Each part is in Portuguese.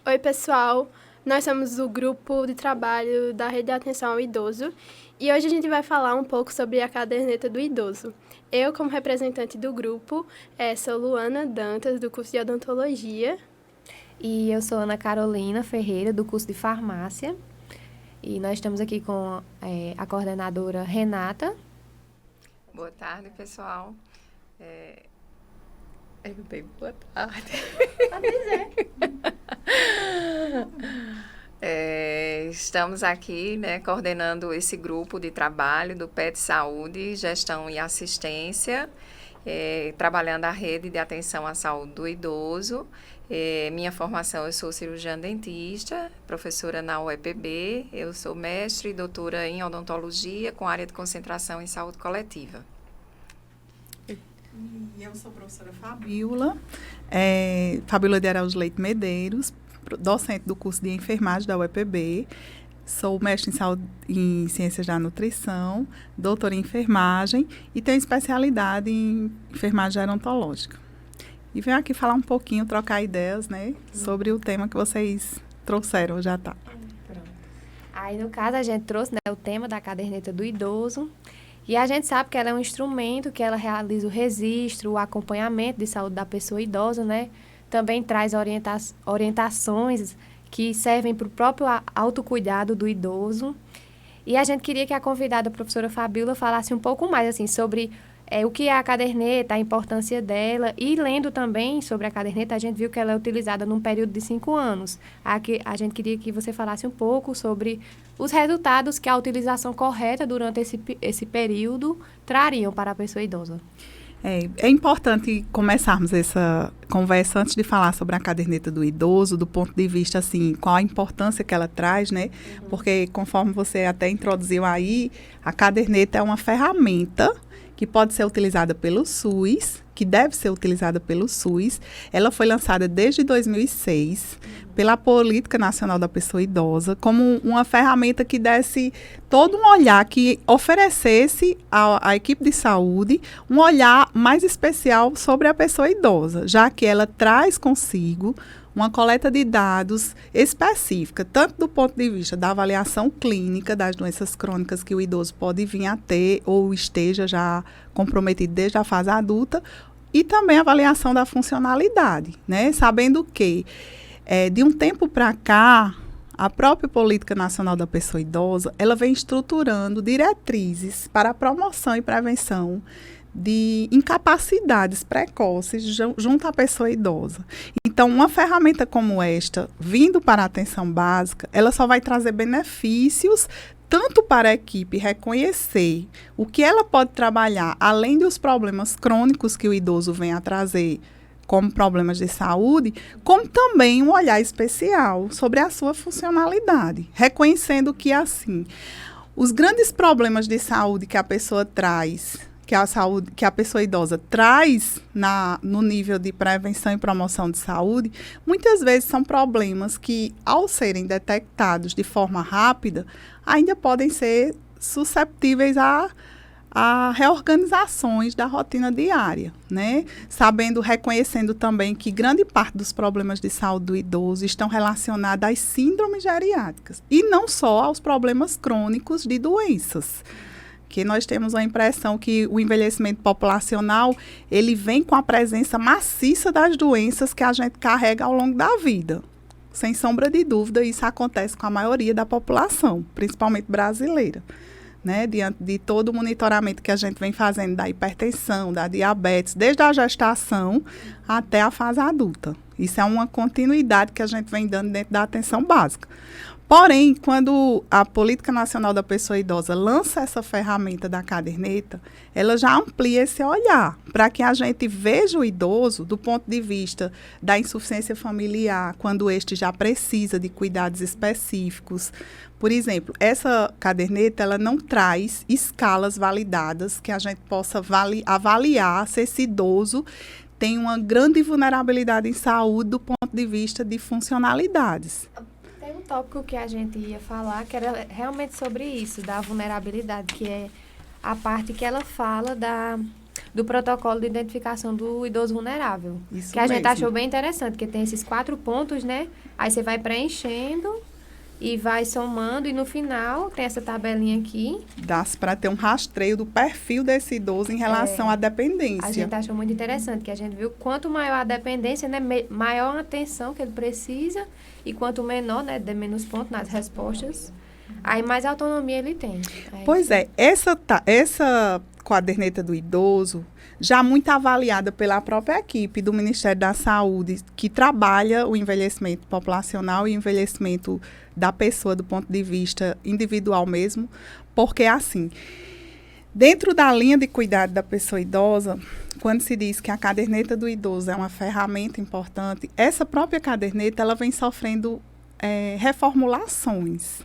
Oi, pessoal. Nós somos o grupo de trabalho da Rede de Atenção ao Idoso e hoje a gente vai falar um pouco sobre a caderneta do idoso. Eu, como representante do grupo, sou Luana Dantas, do curso de Odontologia. E eu sou Ana Carolina Ferreira, do curso de Farmácia. E nós estamos aqui com a coordenadora Renata. Boa tarde, pessoal. Bem, boa tarde. Pode dizer. Estamos aqui, coordenando esse grupo de trabalho do PET Saúde, Gestão e Assistência, trabalhando a rede de atenção à saúde do idoso. Minha formação, eu sou cirurgiã dentista, professora na UEPB, eu sou mestre e doutora em odontologia com área de concentração em saúde coletiva. E eu sou a professora Fabíola, Fabíola de Araújo Leite Medeiros, docente do curso de enfermagem da UEPB. Sou mestre em saúde em ciências da nutrição, doutora em enfermagem e tenho especialidade em enfermagem gerontológica. E venho aqui falar um pouquinho, trocar ideias, sobre o tema que vocês trouxeram, já tá. Pronto. Aí, no caso, a gente trouxe o tema da caderneta do idoso. E a gente sabe que ela é um instrumento que ela realiza o registro, o acompanhamento de saúde da pessoa idosa, Também traz orientações que servem para o próprio autocuidado do idoso. E a gente queria que a convidada, a professora Fabíola, falasse um pouco mais assim, sobre o que é a caderneta, a importância dela. E lendo também sobre a caderneta, a gente viu que ela é utilizada num período de 5 anos. A gente queria que você falasse um pouco sobre os resultados que a utilização correta durante esse período trariam para a pessoa idosa. É importante começarmos essa conversa antes de falar sobre a caderneta do idoso, do ponto de vista, assim, qual a importância que ela traz, Porque, conforme você até introduziu aí, a caderneta é uma ferramenta que pode ser utilizada pelo SUS, que deve ser utilizada pelo SUS. Ela foi lançada desde 2006 pela Política Nacional da Pessoa Idosa, como uma ferramenta que desse todo um olhar, que oferecesse à equipe de saúde um olhar mais especial sobre a pessoa idosa, já que ela traz consigo uma coleta de dados específica, tanto do ponto de vista da avaliação clínica das doenças crônicas que o idoso pode vir a ter ou esteja já comprometido desde a fase adulta, e também a avaliação da funcionalidade, Sabendo que, de um tempo para cá, a própria Política Nacional da Pessoa Idosa, ela vem estruturando diretrizes para a promoção e prevenção de incapacidades precoces junto à pessoa idosa. Então, uma ferramenta como esta, vindo para a atenção básica, ela só vai trazer benefícios tanto para a equipe reconhecer o que ela pode trabalhar, além dos problemas crônicos que o idoso vem a trazer, como problemas de saúde, como também um olhar especial sobre a sua funcionalidade, reconhecendo que, assim, os grandes problemas de saúde que a pessoa traz, que a pessoa idosa traz no nível de prevenção e promoção de saúde, muitas vezes são problemas que, ao serem detectados de forma rápida, ainda podem ser susceptíveis a reorganizações da rotina diária, reconhecendo também que grande parte dos problemas de saúde do idoso estão relacionados às síndromes geriátricas e não só aos problemas crônicos de doenças. Que nós temos a impressão que o envelhecimento populacional, ele vem com a presença maciça das doenças que a gente carrega ao longo da vida. Sem sombra de dúvida, isso acontece com a maioria da população, principalmente brasileira. Diante de todo o monitoramento que a gente vem fazendo da hipertensão, da diabetes, desde a gestação até a fase adulta. Isso é uma continuidade que a gente vem dando dentro da atenção básica. Porém, quando a Política Nacional da Pessoa Idosa lança essa ferramenta da caderneta, ela já amplia esse olhar para que a gente veja o idoso do ponto de vista da insuficiência familiar, quando este já precisa de cuidados específicos. Por exemplo, essa caderneta ela não traz escalas validadas que a gente possa avaliar se esse idoso tem uma grande vulnerabilidade em saúde do ponto de vista de funcionalidades. Tem um tópico que a gente ia falar, que era realmente sobre isso, da vulnerabilidade, que é a parte que ela fala do protocolo de identificação do idoso vulnerável. Isso que a gente mesmo. achou bem interessante, porque tem esses 4 pontos, né? Aí você vai preenchendo e vai somando, e no final tem essa tabelinha aqui. Dá para ter um rastreio do perfil desse idoso em relação à dependência. A gente achou muito interessante, que a gente viu quanto maior a dependência, né, maior a atenção que ele precisa, e quanto menor, né, de menos pontos nas respostas, aí mais autonomia ele tem. Aí, Pois é, essa caderneta do idoso, já muito avaliada pela própria equipe do Ministério da Saúde, que trabalha o envelhecimento populacional e o envelhecimento da pessoa do ponto de vista individual mesmo, porque assim, dentro da linha de cuidado da pessoa idosa, quando se diz que a caderneta do idoso é uma ferramenta importante, essa própria caderneta ela vem sofrendo reformulações.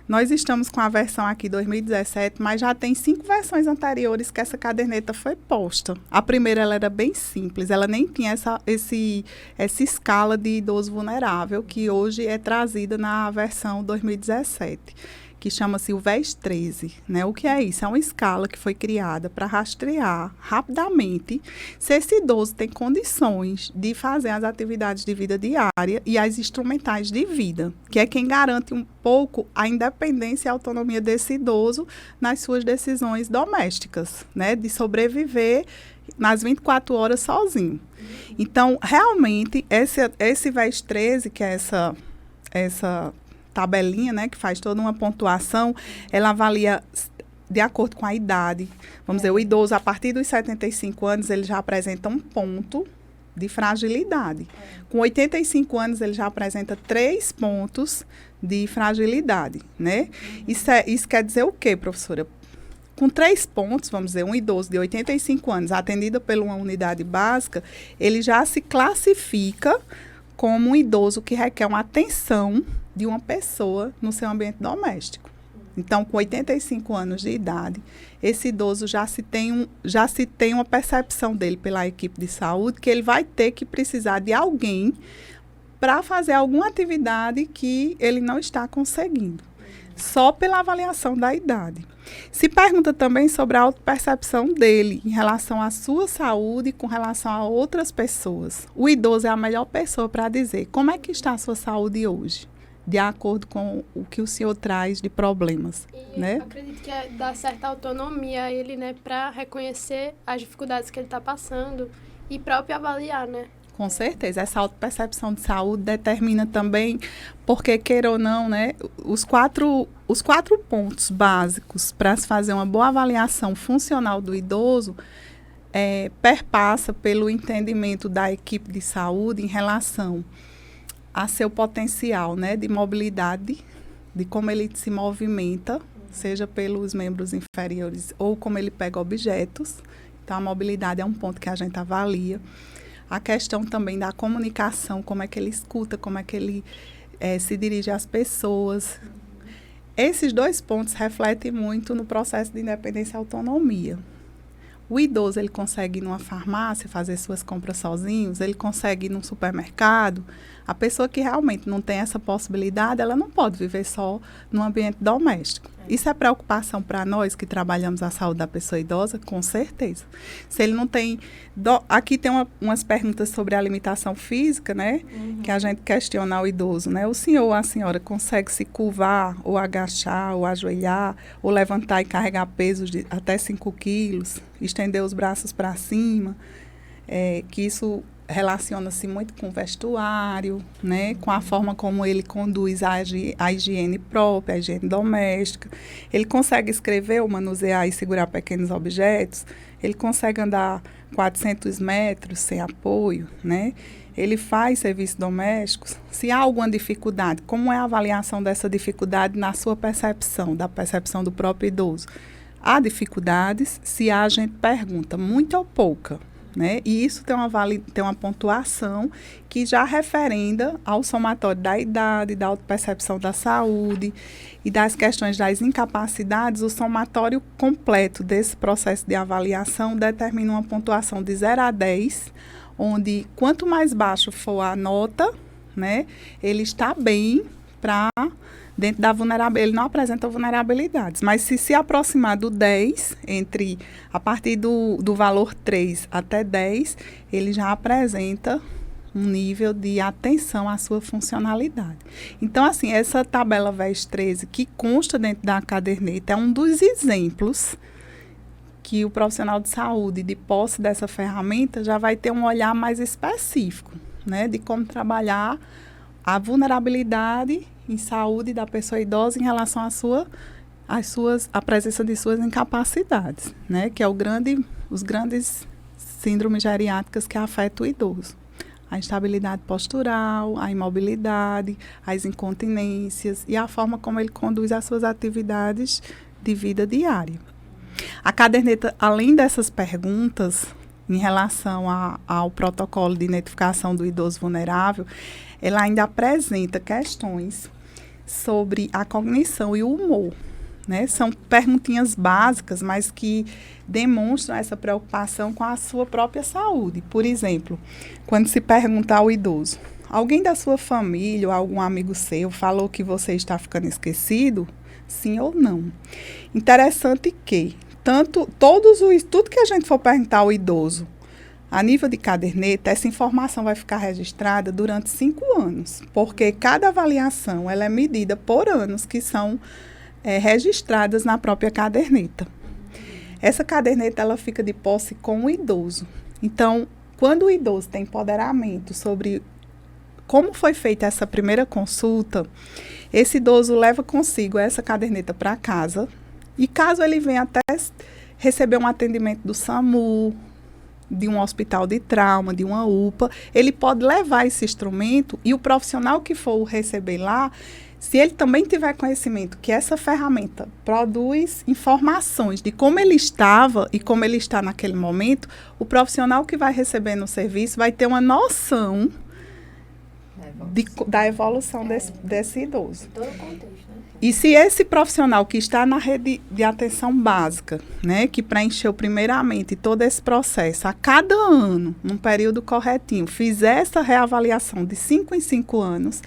Nós estamos com a versão aqui 2017, mas já tem 5 versões anteriores que essa caderneta foi posta. A primeira ela era bem simples, ela nem tinha essa escala de idoso vulnerável, que hoje é trazida na versão 2017, que chama-se o VES 13. Né? O que é isso? É uma escala que foi criada para rastrear rapidamente se esse idoso tem condições de fazer as atividades de vida diária e as instrumentais de vida, que é quem garante um pouco a independência e a autonomia desse idoso nas suas decisões domésticas, né? De sobreviver nas 24 horas sozinho. Então, realmente, esse VES 13, que é essa tabelinha, né, que faz toda uma pontuação, ela avalia de acordo com a idade. Vamos dizer, o idoso, a partir dos 75 anos, ele já apresenta um ponto de fragilidade. Com 85 anos, ele já apresenta 3 pontos de fragilidade, né? Isso quer dizer o quê, professora? Com 3 pontos, vamos dizer, um idoso de 85 anos, atendido por uma unidade básica, ele já se classifica como um idoso que requer uma atenção de uma pessoa no seu ambiente doméstico. Então, com 85 anos de idade, esse idoso já se tem uma percepção dele pela equipe de saúde que ele vai ter que precisar de alguém para fazer alguma atividade que ele não está conseguindo, só pela avaliação da idade. Se pergunta também sobre a autopercepção dele em relação à sua saúde, com relação a outras pessoas. O idoso é a melhor pessoa para dizer como é que está a sua saúde hoje, de acordo com o que o senhor traz de problemas. E né? eu acredito que dá certa autonomia a ele, né, para reconhecer as dificuldades que ele está passando e próprio avaliar, né? Com certeza, essa autopercepção de saúde determina também, porque queira ou não, né, os quatro pontos básicos para se fazer uma boa avaliação funcional do idoso perpassa pelo entendimento da equipe de saúde em relação a seu potencial, né, de mobilidade, de como ele se movimenta, seja pelos membros inferiores ou como ele pega objetos. Então, a mobilidade é um ponto que a gente avalia. A questão também da comunicação, como é que ele escuta, como é que ele se dirige às pessoas. Esses 2 pontos refletem muito no processo de independência e autonomia. O idoso, ele consegue ir numa farmácia, fazer suas compras sozinhos, ele consegue ir num supermercado. A pessoa que realmente não tem essa possibilidade, ela não pode viver só no ambiente doméstico. Isso é preocupação para nós que trabalhamos a saúde da pessoa idosa, com certeza. Se ele não tem... Aqui tem umas perguntas sobre a limitação física, né? Uhum. Que a gente questiona o idoso, né? O senhor ou a senhora consegue se curvar, ou agachar, ou ajoelhar, ou levantar e carregar pesos de até 5 quilos, estender os braços para cima, que isso relaciona-se muito com o vestuário, né, com a forma como ele conduz a higiene própria, a higiene doméstica. Ele consegue escrever ou manusear e segurar pequenos objetos. Ele consegue andar 400 metros sem apoio, né? Ele faz serviços domésticos. Se há alguma dificuldade, como é a avaliação dessa dificuldade na sua percepção, da percepção do próprio idoso? Há dificuldades, se há, a gente pergunta, muita ou pouca. Né? E isso tem uma pontuação que já referenda ao somatório da idade, da autopercepção da saúde e das questões das incapacidades. O somatório completo desse processo de avaliação determina uma pontuação de 0 a 10, onde quanto mais baixo for a nota, né, ele está bem para dentro da vulnerabilidade, ele não apresenta vulnerabilidades, mas se aproximar do 10, a partir do valor 3 até 10, ele já apresenta um nível de atenção à sua funcionalidade. Então, assim, essa tabela VES 13 que consta dentro da caderneta é um dos exemplos que o profissional de saúde, de posse dessa ferramenta, já vai ter um olhar mais específico, né, de como trabalhar a vulnerabilidade em saúde da pessoa idosa em relação à presença de suas incapacidades, né, que é os grandes síndromes geriátricas que afetam o idoso. A instabilidade postural, a imobilidade, as incontinências e a forma como ele conduz as suas atividades de vida diária. A caderneta, além dessas perguntas em relação ao protocolo de identificação do idoso vulnerável, ela ainda apresenta questões sobre a cognição e o humor, né? São perguntinhas básicas, mas que demonstram essa preocupação com a sua própria saúde. Por exemplo, quando se pergunta ao idoso, alguém da sua família ou algum amigo seu falou que você está ficando esquecido? Sim ou não? Interessante que tudo que a gente for perguntar ao idoso, a nível de caderneta, essa informação vai ficar registrada durante 5 anos, porque cada avaliação ela é medida por anos que são registradas na própria caderneta. Essa caderneta ela fica de posse com o idoso. Então, quando o idoso tem empoderamento sobre como foi feita essa primeira consulta, esse idoso leva consigo essa caderneta para casa e caso ele venha até receber um atendimento do SAMU, de um hospital de trauma, de uma UPA, ele pode levar esse instrumento e o profissional que for o receber lá, se ele também tiver conhecimento que essa ferramenta produz informações de como ele estava e como ele está naquele momento, o profissional que vai receber no serviço vai ter uma noção da evolução desse idoso. Todo o contexto, né? E se esse profissional que está na rede de atenção básica, né, que preencheu primeiramente todo esse processo, a cada ano, num período corretinho, fizer essa reavaliação de 5 em 5 anos,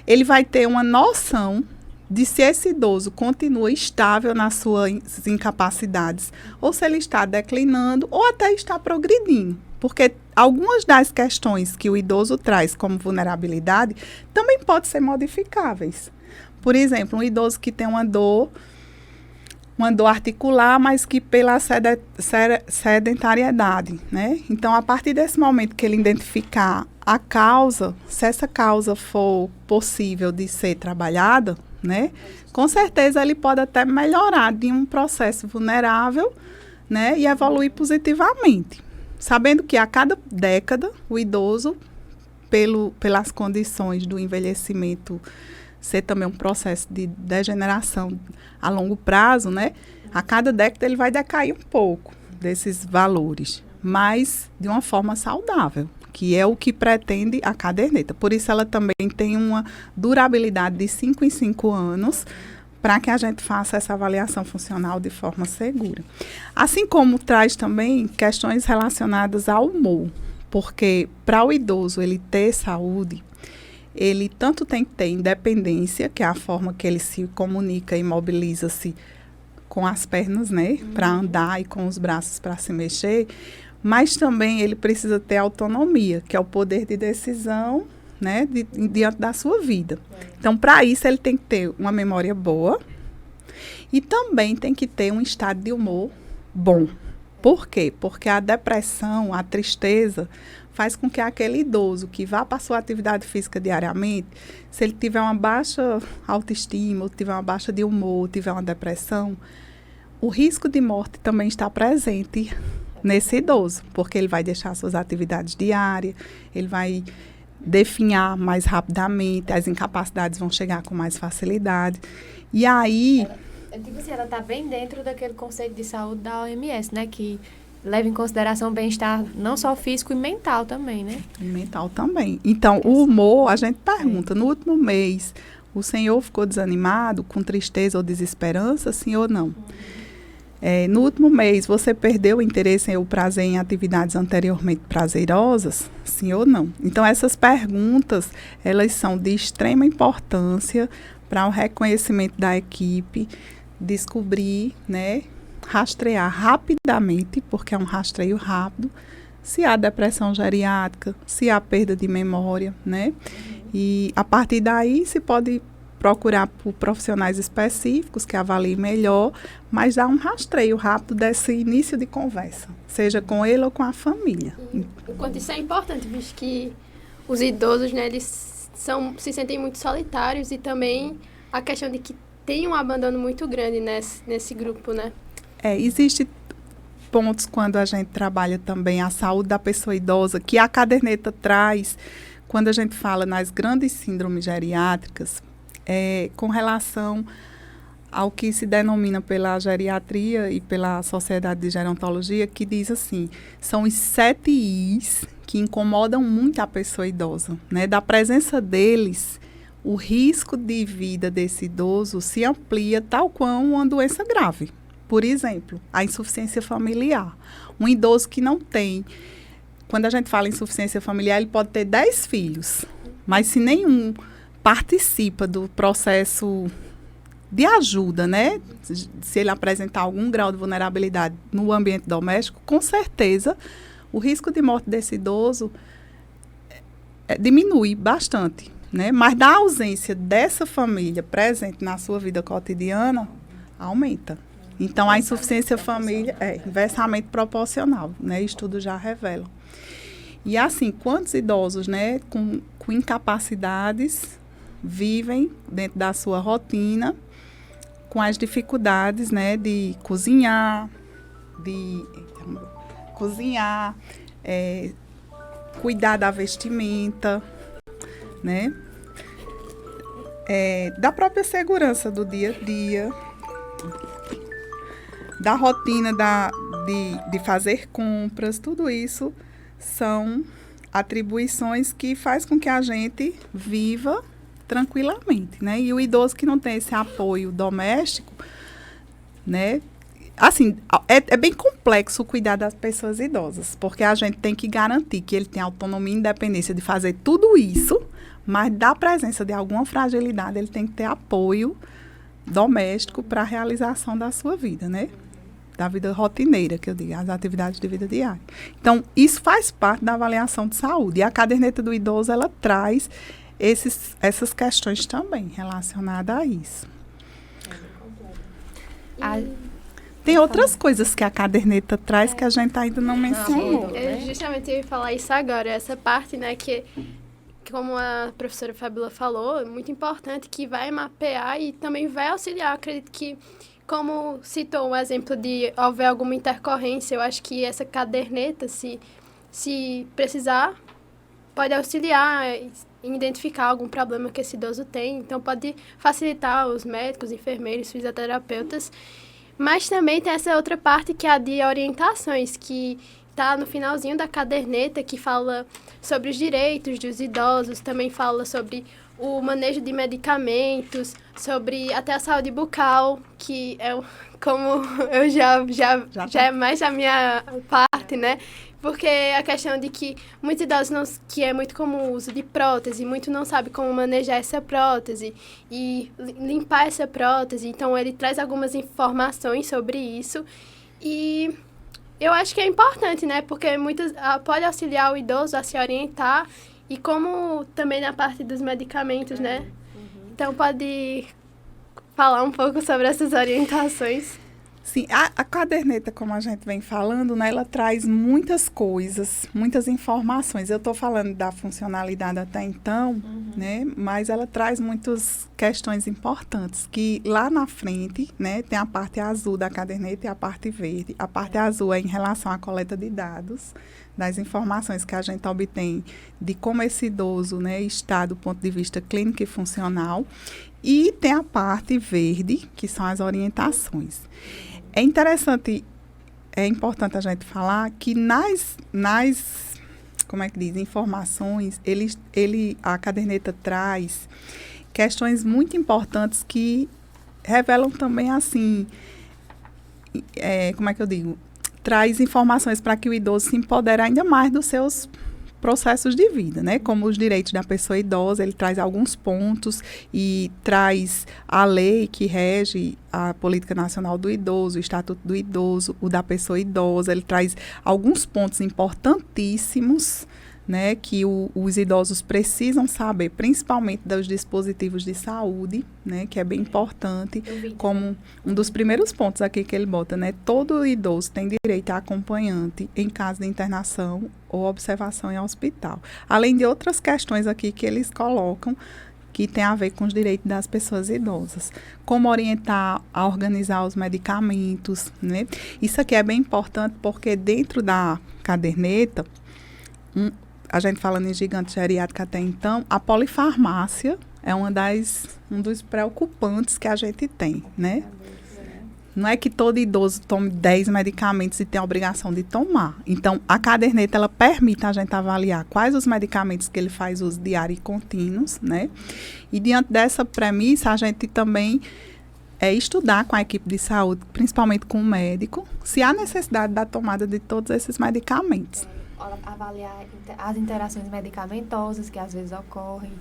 ele vai ter uma noção de se esse idoso continua estável nas suas incapacidades, ou se ele está declinando, ou até está progredindo. Porque algumas das questões que o idoso traz como vulnerabilidade também podem ser modificáveis. Por exemplo, um idoso que tem uma dor articular, mas que pela sedentariedade, né? Então, a partir desse momento que ele identificar a causa, se essa causa for possível de ser trabalhada, né? Com certeza ele pode até melhorar de um processo vulnerável, né? E evoluir positivamente. Sabendo que a cada década, o idoso, pelas condições do envelhecimento ser também um processo de degeneração a longo prazo, né? A cada década ele vai decair um pouco desses valores, mas de uma forma saudável, que é o que pretende a caderneta. Por isso ela também tem uma durabilidade de 5 em 5 anos, para que a gente faça essa avaliação funcional de forma segura. Assim como traz também questões relacionadas ao humor, porque para o idoso ele ter saúde, ele tanto tem que ter independência, que é a forma que ele se comunica e mobiliza-se com as pernas, né, para andar e com os braços para se mexer, mas também ele precisa ter autonomia, que é o poder de decisão, né, diante da sua vida. Então, para isso, ele tem que ter uma memória boa e também tem que ter um estado de humor bom. Por quê? Porque a depressão, a tristeza, faz com que aquele idoso que vá para a sua atividade física diariamente, se ele tiver uma baixa autoestima, ou tiver uma baixa de humor, ou tiver uma depressão, o risco de morte também está presente nesse idoso, porque ele vai deixar suas atividades diárias, ele vai definhar mais rapidamente, as incapacidades vão chegar com mais facilidade. E aí... Ela está bem dentro daquele conceito de saúde da OMS, né? Que leva em consideração o bem-estar não só físico e mental também, né? E mental também. Então, o humor, a gente pergunta, no último mês, o senhor ficou desanimado, com tristeza ou desesperança, sim ou não? No último mês, você perdeu o interesse ou prazer em atividades anteriormente prazerosas? Sim ou não? Então, essas perguntas, elas são de extrema importância para o reconhecimento da equipe, descobrir, né, rastrear rapidamente, porque é um rastreio rápido, se há depressão geriátrica, se há perda de memória, né? E, a partir daí, se pode procurar por profissionais específicos que avaliem melhor, mas dar um rastreio rápido desse início de conversa, seja com ele ou com a família. O quanto isso é importante, visto que os idosos, né, eles se sentem muito solitários e também a questão de que tem um abandono muito grande nesse grupo, né? Existe pontos quando a gente trabalha também a saúde da pessoa idosa, que a caderneta traz, quando a gente fala nas grandes síndromes geriátricas, com relação ao que se denomina pela geriatria e pela Sociedade de Gerontologia, que diz assim, são os 7 Is que incomodam muito a pessoa idosa, né? Da presença deles, o risco de vida desse idoso se amplia tal qual uma doença grave. Por exemplo, a insuficiência familiar. Um idoso que não tem, quando a gente fala em insuficiência familiar, ele pode ter 10 filhos, mas se nenhum participa do processo de ajuda, né? Se ele apresentar algum grau de vulnerabilidade no ambiente doméstico, com certeza o risco de morte desse idoso diminui bastante, né? Mas da ausência dessa família presente na sua vida cotidiana, aumenta. Então, a insuficiência familiar é inversamente proporcional, né? Estudos já revelam. E assim, quantos idosos, né, com incapacidades vivem dentro da sua rotina com as dificuldades, né, de cozinhar, cuidar da vestimenta, né, da própria segurança do dia a dia, da rotina de fazer compras, tudo isso são atribuições que faz com que a gente viva tranquilamente, né? E o idoso que não tem esse apoio doméstico, né? Assim, é bem complexo cuidar das pessoas idosas, porque a gente tem que garantir que ele tem autonomia e independência de fazer tudo isso, mas da presença de alguma fragilidade, ele tem que ter apoio doméstico para a realização da sua vida, né? Da vida rotineira, que eu digo, as atividades de vida diária. Então, isso faz parte da avaliação de saúde. E a caderneta do idoso, ela traz essas questões também relacionadas a isso. Tem outras coisas que a caderneta traz que a gente ainda não mencionou. Justamente eu ia falar isso agora, essa parte, né, que como a professora Fabíola falou, é muito importante, que vai mapear e também vai auxiliar. Acredito que, como citou um exemplo de houver alguma intercorrência, eu acho que essa caderneta, se precisar, pode auxiliar em identificar algum problema que esse idoso tem. Então, pode facilitar os médicos, enfermeiros, fisioterapeutas. Mas também tem essa outra parte que é a de orientações, que está no finalzinho da caderneta, que fala sobre os direitos dos idosos, também fala sobre o manejo de medicamentos, sobre até a saúde bucal, que é como eu já é mais a minha parte, né? Porque a questão de que muitos idosos, que é muito comum o uso de prótese, muito não sabe como manejar essa prótese e limpar essa prótese. Então, ele traz algumas informações sobre isso. E eu acho que é importante, né? Porque pode auxiliar o idoso a se orientar e como também na parte dos medicamentos, né? Então, pode falar um pouco sobre essas orientações. Sim, a caderneta, como a gente vem falando, né, ela traz muitas coisas, muitas informações. Eu estou falando da funcionalidade até então, né, mas ela traz muitas questões importantes, que lá na frente, né, tem a parte azul da caderneta e a parte verde. A parte azul é em relação à coleta de dados, das informações que a gente obtém de como esse idoso, né, está do ponto de vista clínico e funcional. E tem a parte verde, que são as orientações. É interessante, é importante a gente falar que nas como é que diz, informações, a caderneta traz questões muito importantes que revelam também, assim, como é que eu digo? Traz informações para que o idoso se empodere ainda mais dos seus processos de vida, né? Como os direitos da pessoa idosa, ele traz alguns pontos e traz a lei que rege a Política Nacional do Idoso, o Estatuto do Idoso, o da pessoa idosa, ele traz alguns pontos importantíssimos, né, que os idosos precisam saber, principalmente dos dispositivos de saúde, né, que é bem importante, como um dos primeiros pontos aqui que ele bota, né, todo idoso tem direito a acompanhante em caso de internação ou observação em hospital. Além de outras questões aqui que eles colocam, que tem a ver com os direitos das pessoas idosas. Como orientar a organizar os medicamentos, né? Isso aqui é bem importante porque dentro da caderneta, a gente falando em gigante geriátrica até então, a polifarmácia é um dos preocupantes que a gente tem, né? Não é que todo idoso tome 10 medicamentos e tem a obrigação de tomar. Então, a caderneta, ela permite a gente avaliar quais os medicamentos que ele faz uso diário e contínuos, né? E diante dessa premissa, a gente também estudar com a equipe de saúde, principalmente com o médico, se há necessidade da tomada de todos esses medicamentos. Avaliar as interações medicamentosas que às vezes ocorrem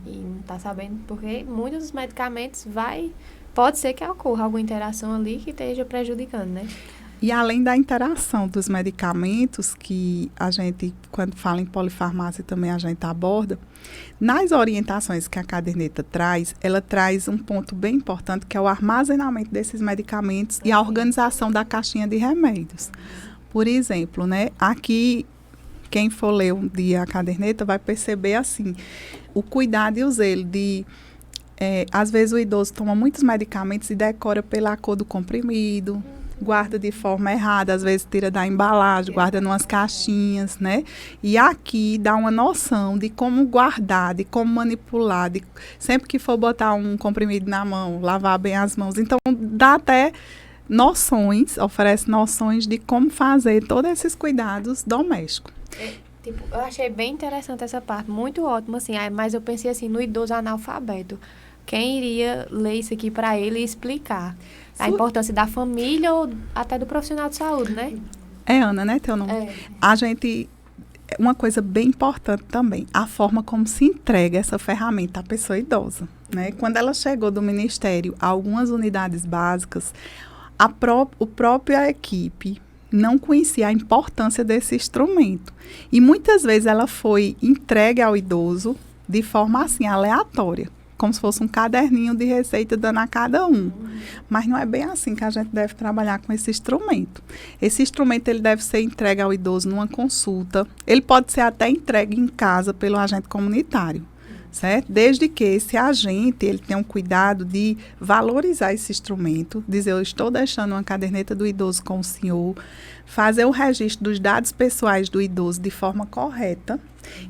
e não está sabendo, porque muitos dos medicamentos pode ser que ocorra alguma interação ali que esteja prejudicando, né? E além da interação dos medicamentos, que a gente, quando fala em polifarmácia, também a gente aborda, nas orientações que a caderneta traz, ela traz um ponto bem importante, que é o armazenamento desses medicamentos e a organização da caixinha de remédios. Por exemplo, né, aqui, quem for ler um dia a caderneta vai perceber, assim, o cuidado e o zelo de... às vezes o idoso toma muitos medicamentos e decora pela cor do comprimido, guarda de forma errada, às vezes tira da embalagem, guarda numas caixinhas, né? E aqui dá uma noção de como guardar, de como manipular, sempre que for botar um comprimido na mão, lavar bem as mãos. Então, dá até oferece noções de como fazer todos esses cuidados domésticos. Eu achei bem interessante essa parte, muito ótimo, assim, mas eu pensei assim, no idoso analfabeto. Quem iria ler isso aqui para ele e explicar a importância da família ou até do profissional de saúde, né? Ana, né, teu nome? Uma coisa bem importante também, a forma como se entrega essa ferramenta à pessoa idosa, né? Quando ela chegou do Ministério a algumas unidades básicas, a própria equipe não conhecia a importância desse instrumento. E muitas vezes ela foi entregue ao idoso de forma assim, aleatória, como se fosse um caderninho de receita dando a cada um. Mas não é bem assim que a gente deve trabalhar com esse instrumento. Esse instrumento ele deve ser entregue ao idoso numa consulta. Ele pode ser até entregue em casa pelo agente comunitário, certo? Desde que esse agente ele tenha um cuidado de valorizar esse instrumento, dizer, eu estou deixando uma caderneta do idoso com o senhor, fazer o registro dos dados pessoais do idoso de forma correta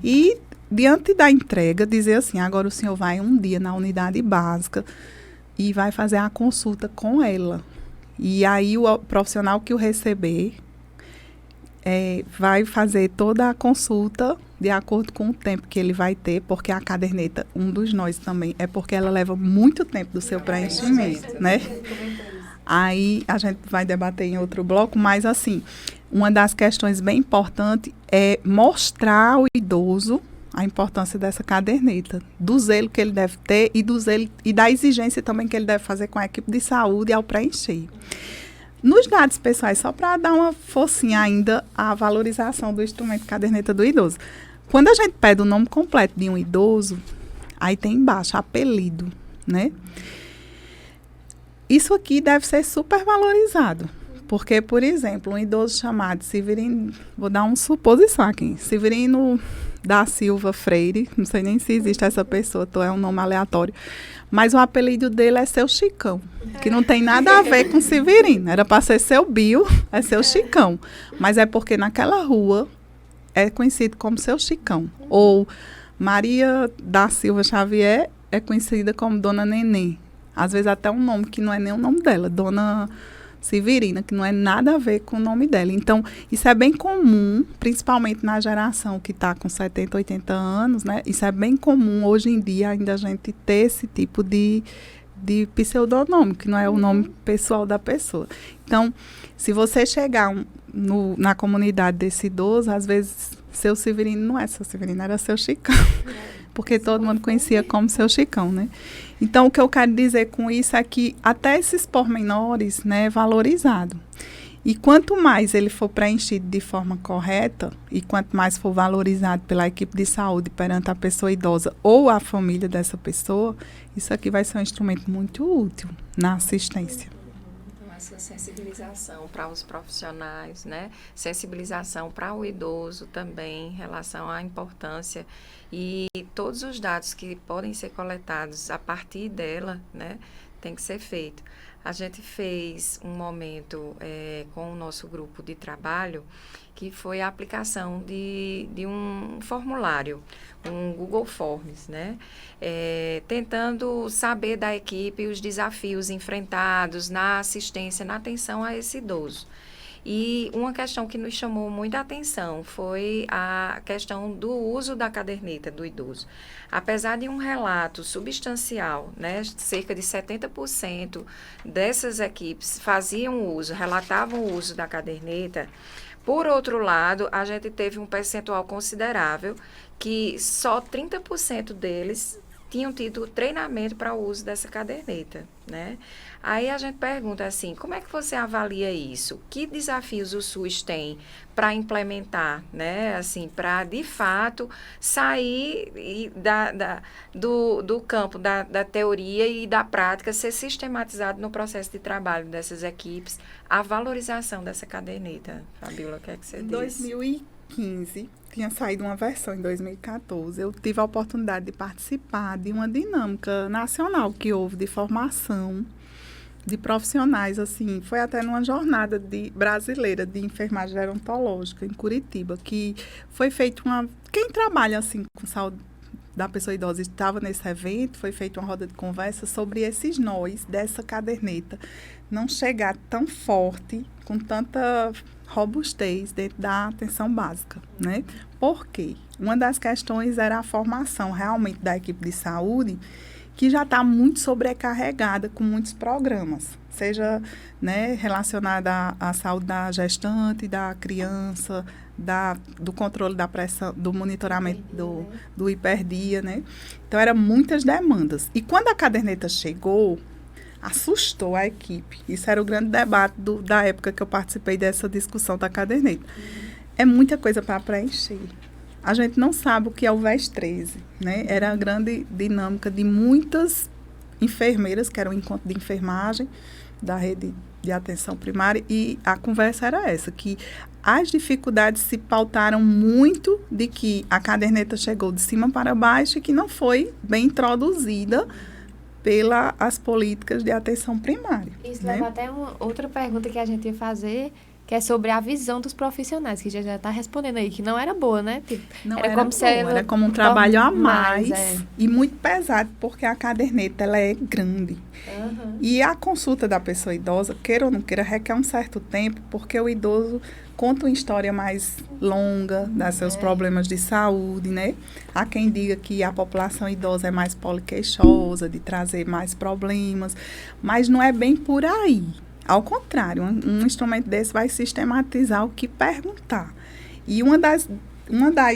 e, diante da entrega, dizer assim, agora o senhor vai um dia na unidade básica e vai fazer a consulta com ela. E aí o profissional que o receber vai fazer toda a consulta de acordo com o tempo que ele vai ter, porque a caderneta, um dos nós também, é porque ela leva muito tempo do seu preenchimento, né? Aí a gente vai debater em outro bloco, mas assim, uma das questões bem importantes é mostrar ao idoso a importância dessa caderneta, do zelo que ele deve ter e da exigência também que ele deve fazer com a equipe de saúde ao preencher. Nos dados pessoais, só para dar uma forcinha ainda à valorização do instrumento caderneta do idoso. Quando a gente pede o nome completo de um idoso, aí tem embaixo apelido, né? Isso aqui deve ser super valorizado. Porque, por exemplo, um idoso chamado Severino, vou dar uma suposição aqui, Severino da Silva Freire, não sei nem se existe essa pessoa, então é um nome aleatório, mas o apelido dele é Seu Chicão, que não tem nada a ver com Severino, era para ser Seu Bio, é Seu Chicão, mas é porque naquela rua é conhecido como Seu Chicão, ou Maria da Silva Xavier é conhecida como Dona Neném, às vezes até um nome que não é nem o nome dela, Dona Severina, que não é nada a ver com o nome dela. Então, isso é bem comum, principalmente na geração que está com 70, 80 anos, né? Isso é bem comum hoje em dia ainda a gente ter esse tipo de de pseudonome, que não é o nome pessoal da pessoa. Então, se você chegar na comunidade desse idoso, às vezes, seu Severino não é seu Severino, era seu Chicão. Porque todo mundo conhecia como seu Chicão, né? Então, o que eu quero dizer com isso é que até esses pormenores, né, é valorizado. E quanto mais ele for preenchido de forma correta, e quanto mais for valorizado pela equipe de saúde perante a pessoa idosa ou a família dessa pessoa, isso aqui vai ser um instrumento muito útil na assistência. Então, essa sensibilização para os profissionais, né? Sensibilização para o idoso também em relação à importância e todos os dados que podem ser coletados a partir dela, né? Tem que ser feito. A gente fez um momento com o nosso grupo de trabalho, que foi a aplicação de um formulário, um Google Forms, né? Tentando saber da equipe os desafios enfrentados na assistência, na atenção a esse idoso. E uma questão que nos chamou muita atenção foi a questão do uso da caderneta do idoso. Apesar de um relato substancial, né, cerca de 70% dessas equipes faziam uso, relatavam o uso da caderneta, por outro lado, a gente teve um percentual considerável que só 30% deles tinham tido treinamento para o uso dessa caderneta, né? Aí a gente pergunta assim, como é que você avalia isso? Que desafios o SUS tem para implementar, né? Assim, para, de fato, sair do campo da teoria e da prática, ser sistematizado no processo de trabalho dessas equipes, a valorização dessa caderneta. Fabíola, o que é que você diz? Em 2015, tinha saído uma versão em 2014. Eu tive a oportunidade de participar de uma dinâmica nacional que houve de formação de profissionais, assim, foi até numa jornada brasileira de enfermagem gerontológica em Curitiba, que foi feita quem trabalha, assim, com saúde da pessoa idosa estava nesse evento, foi feita uma roda de conversa sobre esses nós dessa caderneta não chegar tão forte, com tanta robustez dentro da atenção básica, né? Por quê? Uma das questões era a formação realmente da equipe de saúde, que já está muito sobrecarregada com muitos programas, seja, né, relacionada à saúde da gestante, da criança, do controle da pressão, do monitoramento do hiperdia, né? Então, eram muitas demandas. E quando a caderneta chegou, assustou a equipe. Isso era o grande debate da época que eu participei dessa discussão da caderneta. É muita coisa para preencher. A gente não sabe o que é o VES 13, né? Era a grande dinâmica de muitas enfermeiras, que era um encontro de enfermagem da rede de atenção primária, e a conversa era essa, que as dificuldades se pautaram muito de que a caderneta chegou de cima para baixo e que não foi bem introduzida pelas políticas de atenção primária. Isso, né? leva até uma outra pergunta que a gente ia fazer, que é sobre a visão dos profissionais, que já está respondendo aí, que não era boa, né? Tipo, não era como boa, era como um trabalho a mais e muito pesado, porque a caderneta ela é grande. Uhum. E a consulta da pessoa idosa, queira ou não queira, requer um certo tempo, porque o idoso conta uma história mais longa dos seus problemas de saúde, né? Há quem diga que a população idosa é mais poliqueixosa, de trazer mais problemas, mas não é bem por aí. Ao contrário, um instrumento desse vai sistematizar o que perguntar. E uma das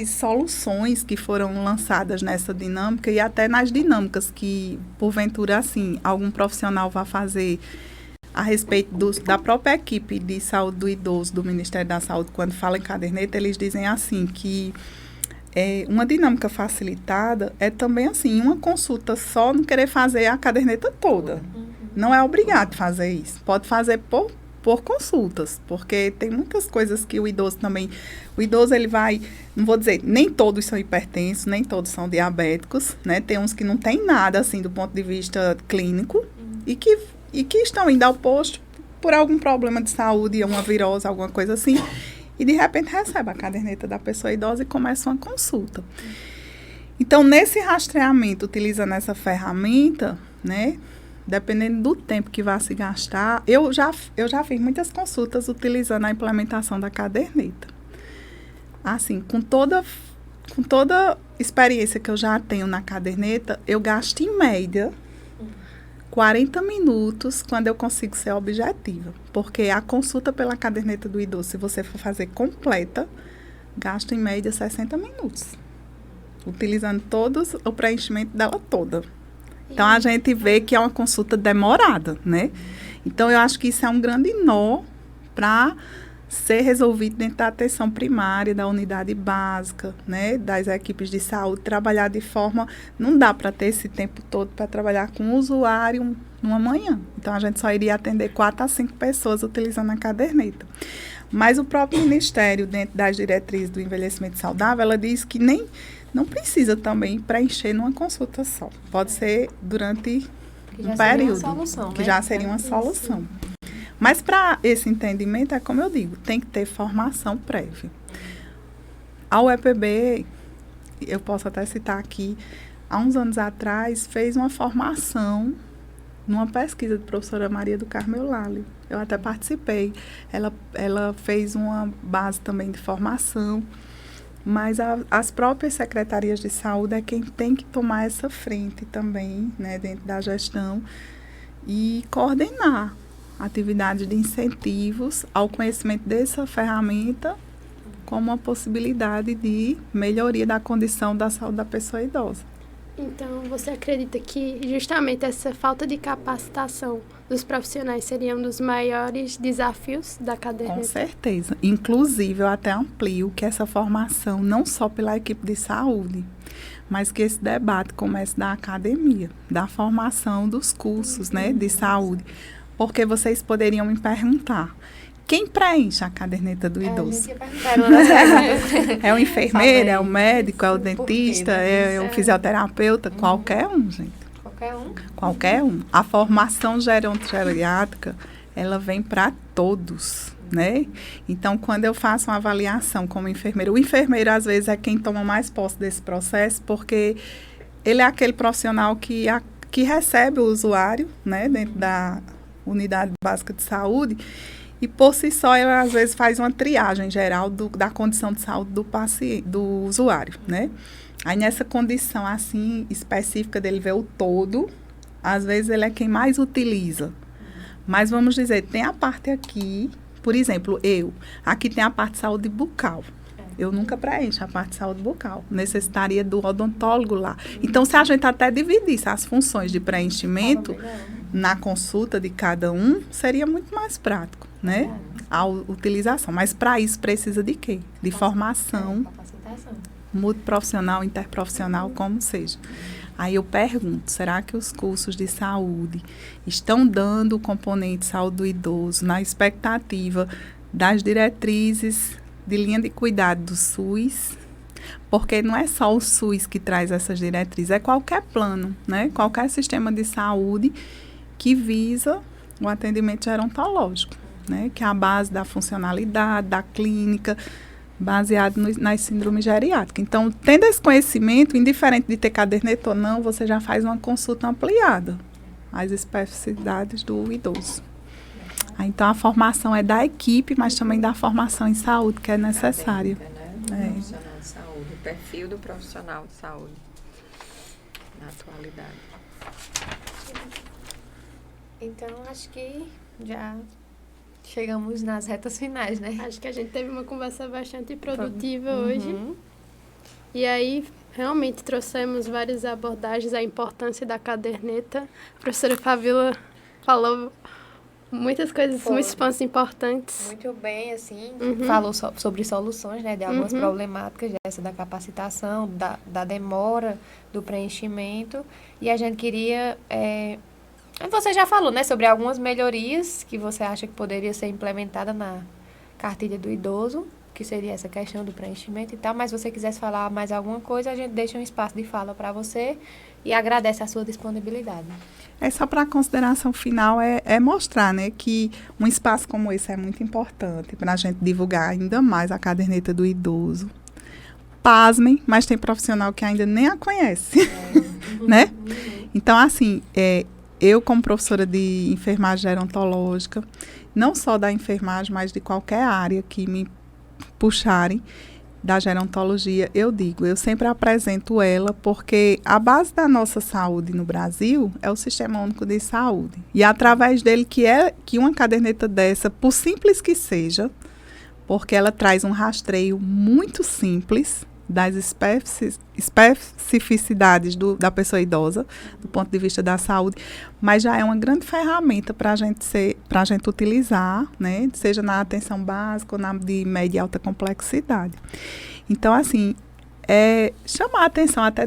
soluções que foram lançadas nessa dinâmica, e até nas dinâmicas que, porventura, assim, algum profissional vai fazer a respeito da própria equipe de saúde do idoso do Ministério da Saúde, quando fala em caderneta, eles dizem assim, que uma dinâmica facilitada é também assim, uma consulta só, não querer fazer a caderneta toda. Não é obrigado a fazer isso. Pode fazer por consultas, porque tem muitas coisas que o idoso também... O idoso, ele vai... Não vou dizer, nem todos são hipertensos, nem todos são diabéticos, né? Tem uns que não tem nada, assim, do ponto de vista clínico, e que estão indo ao posto por algum problema de saúde, uma virose, alguma coisa assim, e de repente recebe a caderneta da pessoa idosa e começa uma consulta. Então, nesse rastreamento, utilizando essa ferramenta, né? Dependendo do tempo que vai se gastar, eu já fiz muitas consultas utilizando a implementação da caderneta. Assim, com toda experiência que eu já tenho na caderneta, eu gasto em média 40 minutos quando eu consigo ser objetiva. Porque a consulta pela caderneta do idoso, se você for fazer completa, gasta em média 60 minutos. Utilizando todos o preenchimento dela toda. Então, a gente vê que é uma consulta demorada, né? Então, eu acho que isso é um grande nó para ser resolvido dentro da atenção primária, da unidade básica, né? Das equipes de saúde, trabalhar de forma... Não dá para ter esse tempo todo para trabalhar com o usuário numa manhã. Então, a gente só iria atender 4 a 5 pessoas utilizando a caderneta. Mas o próprio Ministério, dentro das diretrizes do envelhecimento saudável, ela diz que não precisa também preencher numa consulta só. Pode ser durante um período, que já seria uma solução. Mas para esse entendimento, é como eu digo, tem que ter formação prévia. A UEPB, eu posso até citar aqui, há uns anos atrás, fez uma formação numa pesquisa da professora Maria do Carmo Eulálio. Eu até participei. Ela fez uma base também de formação, mas as próprias secretarias de saúde é quem tem que tomar essa frente também, né, dentro da gestão e coordenar atividades de incentivos ao conhecimento dessa ferramenta como uma possibilidade de melhoria da condição da saúde da pessoa idosa. Então, você acredita que justamente essa falta de capacitação dos profissionais seria um dos maiores desafios da caderneta? Com certeza. Inclusive, eu até amplio que essa formação, não só pela equipe de saúde, mas que esse debate comece da academia, da formação dos cursos, né, de saúde. Porque vocês poderiam me perguntar, quem preenche a caderneta do idoso? É o enfermeiro, é o médico, é o dentista, é o fisioterapeuta, qualquer um, gente. Qualquer um? Qualquer um. A formação gerontogeriátrica, ela vem para todos, né? Então, quando eu faço uma avaliação como enfermeiro, o enfermeiro, às vezes, é quem toma mais posse desse processo, porque ele é aquele profissional que recebe o usuário, né, dentro da unidade básica de saúde, e por si só, ela às vezes faz uma triagem geral da condição de saúde do paciente, do usuário, né? Aí nessa condição assim específica dele ver o todo, às vezes ele é quem mais utiliza. Mas vamos dizer, tem a parte aqui, por exemplo, aqui tem a parte de saúde bucal. Eu nunca preencho a parte de saúde bucal. Necessitaria do odontólogo lá. Então, se a gente até dividisse as funções de preenchimento na consulta de cada um, seria muito mais prático, né? A utilização. Mas para isso precisa de quê? De formação, multiprofissional, interprofissional, como seja. Aí eu pergunto, será que os cursos de saúde estão dando o componente saúde do idoso na expectativa das diretrizes de linha de cuidado do SUS? Porque não é só o SUS que traz essas diretrizes, é qualquer plano, né? Qualquer sistema de saúde que visa o atendimento gerontológico, né? Que é a base da funcionalidade, da clínica, baseado nas síndromes geriátricas. Então, tendo esse conhecimento, indiferente de ter caderneta ou não, você já faz uma consulta ampliada às especificidades do idoso. Então, a formação é da equipe, mas também da formação em saúde, que é necessária. Né? Profissional de saúde, o perfil do profissional de saúde na atualidade. Então, acho que já chegamos nas retas finais, né? Acho que a gente teve uma conversa bastante produtiva hoje. E aí, realmente trouxemos várias abordagens, a importância da caderneta. A professora Fabíola falou muitas coisas, muitos pontos importantes. Muito bem, assim, falou sobre soluções, né, de algumas problemáticas, dessa da capacitação, da demora, do preenchimento. E a gente queria... Você já falou, né, sobre algumas melhorias que você acha que poderia ser implementada na cartilha do idoso, que seria essa questão do preenchimento e tal, mas se você quisesse falar mais alguma coisa, a gente deixa um espaço de fala para você e agradece a sua disponibilidade. Só para a consideração final é mostrar, né, que um espaço como esse é muito importante para a gente divulgar ainda mais a caderneta do idoso. Pasmem, mas tem profissional que ainda nem a conhece, né? Então, assim, eu como professora de enfermagem gerontológica, não só da enfermagem, mas de qualquer área que me puxarem, da gerontologia, eu sempre apresento ela porque a base da nossa saúde no Brasil é o Sistema Único de Saúde. E é através dele que uma caderneta dessa, por simples que seja, porque ela traz um rastreio muito simples das especificidades da pessoa idosa, do ponto de vista da saúde, mas já é uma grande ferramenta para a gente utilizar, né, seja na atenção básica ou na de média e alta complexidade. Então, assim, chamar a atenção até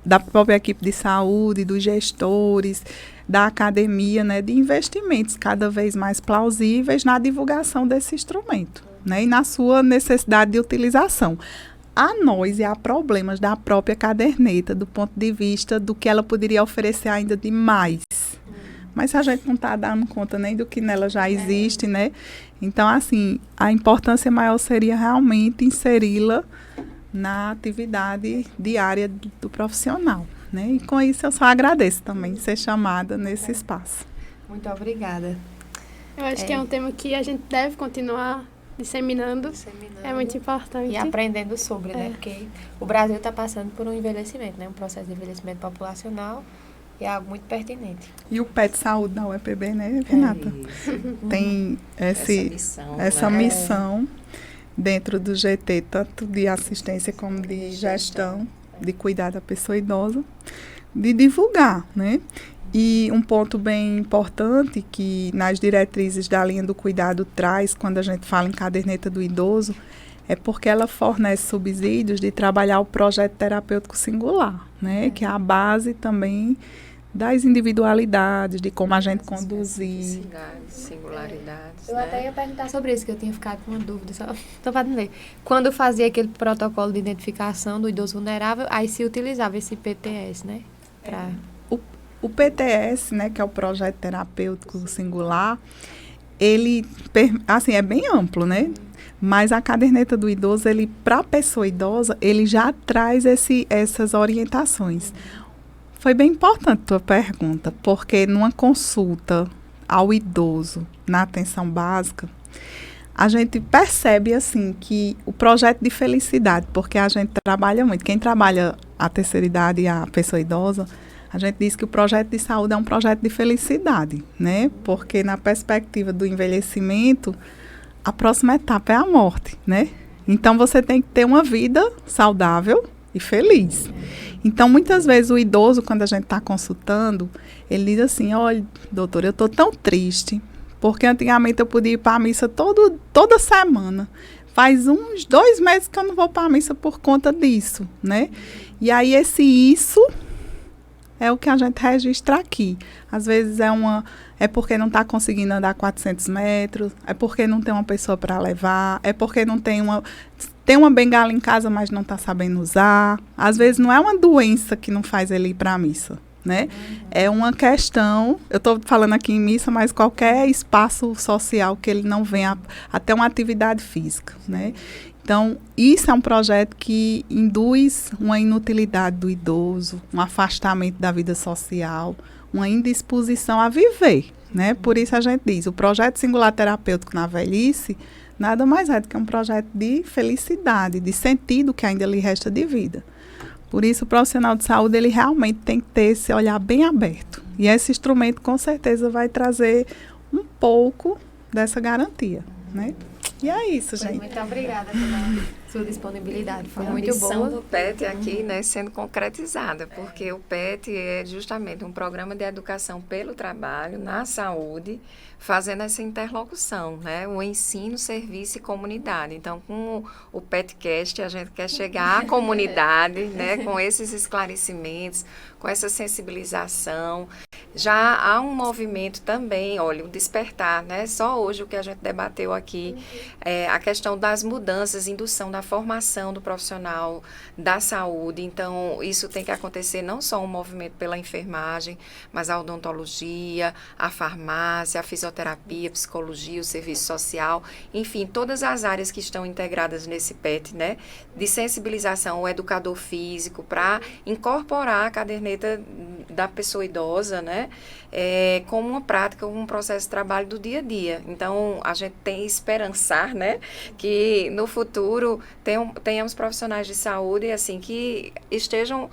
da própria equipe de saúde, dos gestores, da academia, né, de investimentos cada vez mais plausíveis na divulgação desse instrumento, né, e na sua necessidade de utilização. A nós e a problemas da própria caderneta, do ponto de vista do que ela poderia oferecer ainda de mais. Mas a gente não está dando conta nem do que nela já existe, né? Então, assim, a importância maior seria realmente inseri-la na atividade diária do profissional, né? E com isso eu só agradeço também ser chamada nesse espaço. Muito obrigada. Eu acho que é um tema que a gente deve continuar disseminando. É muito importante. E aprendendo sobre, né? Porque o Brasil está passando por um envelhecimento, né? Um processo de envelhecimento populacional e é algo muito pertinente. E o PET Saúde da UEPB, né, Renata? Tem essa missão dentro do GT, tanto de assistência como de gestão, de cuidar da pessoa idosa, de divulgar, né? E um ponto bem importante que nas diretrizes da linha do cuidado traz, quando a gente fala em caderneta do idoso, é porque ela fornece subsídios de trabalhar o projeto terapêutico singular, né? Que é a base também das individualidades, de como a gente conduzir. Singularidades. Eu até ia perguntar sobre isso, que eu tinha ficado com uma dúvida. Só para entender. Quando fazia aquele protocolo de identificação do idoso vulnerável, aí se utilizava esse PTS, né? O PTS, né, que é o projeto terapêutico singular, ele, assim, é bem amplo, né? Mas a caderneta do idoso, ele, para a pessoa idosa, ele já traz essas orientações. Foi bem importante a tua pergunta, porque numa consulta ao idoso na atenção básica, a gente percebe, assim, que o projeto de felicidade, porque a gente trabalha muito, quem trabalha a terceira idade e a pessoa idosa, a gente diz que o projeto de saúde é um projeto de felicidade, né? Porque na perspectiva do envelhecimento, a próxima etapa é a morte, né? Então, você tem que ter uma vida saudável e feliz. Então, muitas vezes o idoso, quando a gente está consultando, ele diz assim, olha, doutora, eu estou tão triste, porque antigamente eu podia ir para a missa toda semana. Faz uns 2 meses que eu não vou para a missa por conta disso, né? E aí, isso é o que a gente registra aqui. Às vezes é porque não está conseguindo andar 400 metros, é porque não tem uma pessoa para levar, é porque não tem uma bengala em casa, mas não está sabendo usar. Às vezes não é uma doença que não faz ele ir para a missa, né? É uma questão, eu estou falando aqui em missa, mas qualquer espaço social que ele não venha até uma atividade física, né? Então, isso é um projeto que induz uma inutilidade do idoso, um afastamento da vida social, uma indisposição a viver, né? Por isso a gente diz, o projeto singular terapêutico na velhice nada mais é do que um projeto de felicidade, de sentido que ainda lhe resta de vida. Por isso, o profissional de saúde, ele realmente tem que ter esse olhar bem aberto. E esse instrumento, com certeza, vai trazer um pouco dessa garantia, né? E é isso, gente. Muito obrigada pela sua disponibilidade. Foi muito boa. A missão do PET aqui, né, sendo concretizada, porque o PET é justamente um programa de educação pelo trabalho, na saúde, fazendo essa interlocução, né? O ensino, serviço e comunidade. Então, com o PETcast, a gente quer chegar à comunidade, né, com esses esclarecimentos, com essa sensibilização. Já há um movimento também, olha, o despertar, né? Só hoje o que a gente debateu aqui, a questão das mudanças, indução da formação do profissional da saúde. Então, isso tem que acontecer não só um movimento pela enfermagem, mas a odontologia, a farmácia, a fisioterapia, a psicologia, o serviço social, enfim, todas as áreas que estão integradas nesse PET, né? De sensibilização, o educador físico, para incorporar a caderneta da pessoa idosa, né? né? Como uma prática, como um processo de trabalho do dia a dia. Então, a gente tem que esperançar, né? Que no futuro tenhamos profissionais de saúde, assim, que estejam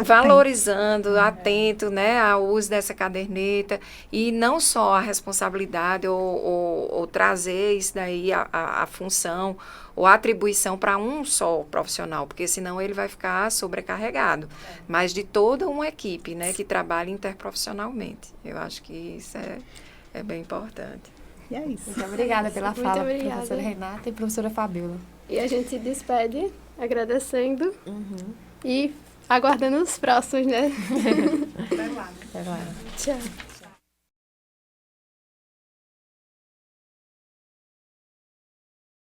valorizando, atento, né, ao uso dessa caderneta, e não só a responsabilidade ou trazer isso daí, a função ou a atribuição para um só profissional, porque senão ele vai ficar sobrecarregado, mas de toda uma equipe, né, que trabalha interprofissionalmente. Eu acho que isso é bem importante. E é isso. Muito obrigada pela Muito fala, obrigada. professora Renata e professora Fabiola. E a gente se despede agradecendo e aguardando os próximos, né? Até lá. Até lá. Tchau.